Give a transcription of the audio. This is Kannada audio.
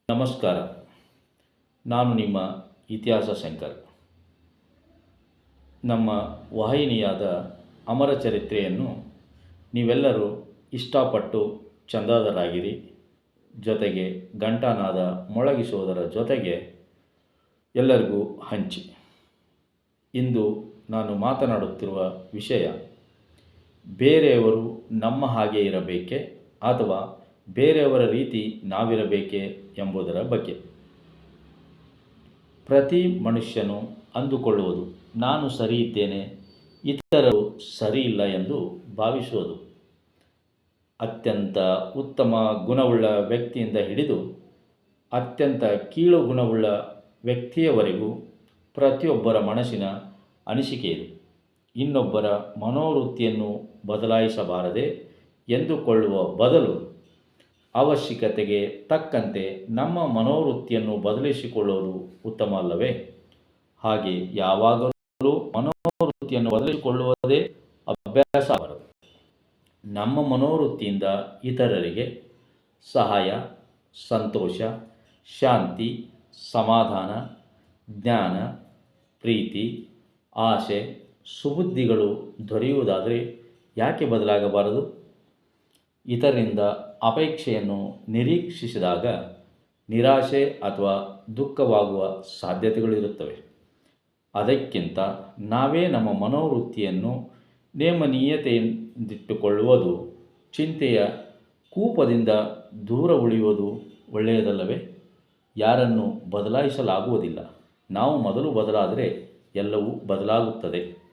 ನಮಸ್ಕಾರ. ನಾನು ನಿಮ್ಮ ಇತಿಹಾಸ ಶಂಕರ್. ನಮ್ಮ ವಾಹಿನಿಯಾದ ಅಮರ ಚರಿತ್ರೆಯನ್ನು ನೀವೆಲ್ಲರೂ ಇಷ್ಟಪಟ್ಟು ಚಂದಾದರಾಗಿರಿ. ಜೊತೆಗೆ ಘಂಟಾನಾದ ಮೊಳಗಿಸುವುದರ ಜೊತೆಗೆ ಎಲ್ಲರಿಗೂ ಹಂಚಿ. ಇಂದು ನಾನು ಮಾತನಾಡುತ್ತಿರುವ ವಿಷಯ ಬೇರೆಯವರು ನಮ್ಮ ಹಾಗೆ ಇರಬೇಕೆ ಅಥವಾ ಬೇರೆಯವರ ರೀತಿ ನಾವಿರಬೇಕೆ ಎಂಬುದರ ಬಗ್ಗೆ. ಪ್ರತಿ ಮನುಷ್ಯನು ಅಂದುಕೊಳ್ಳುವುದು ನಾನು ಸರಿ ಇದ್ದೇನೆ, ಇತರರು ಸರಿ ಇಲ್ಲ ಎಂದು ಭಾವಿಸುವುದು. ಅತ್ಯಂತ ಉತ್ತಮ ಗುಣವುಳ್ಳ ವ್ಯಕ್ತಿಯಿಂದ ಹಿಡಿದು ಅತ್ಯಂತ ಕೀಳು ಗುಣವುಳ್ಳ ವ್ಯಕ್ತಿಯವರೆಗೂ ಪ್ರತಿಯೊಬ್ಬರ ಮನಸ್ಸಿನ ಅನಿಸಿಕೆ ಇದು. ಇನ್ನೊಬ್ಬರ ಮನೋವೃತ್ತಿಯನ್ನು ಬದಲಾಯಿಸಬಾರದೆ ಎಂದುಕೊಳ್ಳುವ ಬದಲು ಅವಶ್ಯಕತೆಗೆ ತಕ್ಕಂತೆ ನಮ್ಮ ಮನೋವೃತ್ತಿಯನ್ನು ಬದಲಿಸಿಕೊಳ್ಳುವುದು ಉತ್ತಮ ಅಲ್ಲವೇ? ಹಾಗೆ ಯಾವಾಗಲೂ ಮನೋವೃತ್ತಿಯನ್ನು ಬದಲಿಸಿಕೊಳ್ಳುವುದೇ ಅಭ್ಯಾಸ ಆಗಬಾರದು. ನಮ್ಮ ಮನೋವೃತ್ತಿಯಿಂದ ಇತರರಿಗೆ ಸಹಾಯ, ಸಂತೋಷ, ಶಾಂತಿ, ಸಮಾಧಾನ, ಜ್ಞಾನ, ಪ್ರೀತಿ, ಆಸೆ, ಸುಬುದ್ಧಿಗಳು ದೊರೆಯುವುದಾದರೆ ಯಾಕೆ ಬದಲಾಗಬಾರದು? ಇತರರಿಂದ ಅಪೇಕ್ಷೆಯನ್ನು ನಿರೀಕ್ಷಿಸಿದಾಗ ನಿರಾಶೆ ಅಥವಾ ದುಃಖವಾಗುವ ಸಾಧ್ಯತೆಗಳಿರುತ್ತವೆ. ಅದಕ್ಕಿಂತ ನಾವೇ ನಮ್ಮ ಮನೋವೃತ್ತಿಯನ್ನು ನೇಮನೀಯತೆಯಿಂದಿಟ್ಟುಕೊಳ್ಳುವುದು, ಚಿಂತೆಯ ಕೂಪದಿಂದ ದೂರ ಉಳಿಯುವುದು ಒಳ್ಳೆಯದಲ್ಲವೇ? ಯಾರನ್ನು ಬದಲಾಯಿಸಲಾಗುವುದಿಲ್ಲ. ನಾವು ಮೊದಲು ಬದಲಾದರೆ ಎಲ್ಲವೂ ಬದಲಾಗುತ್ತದೆ.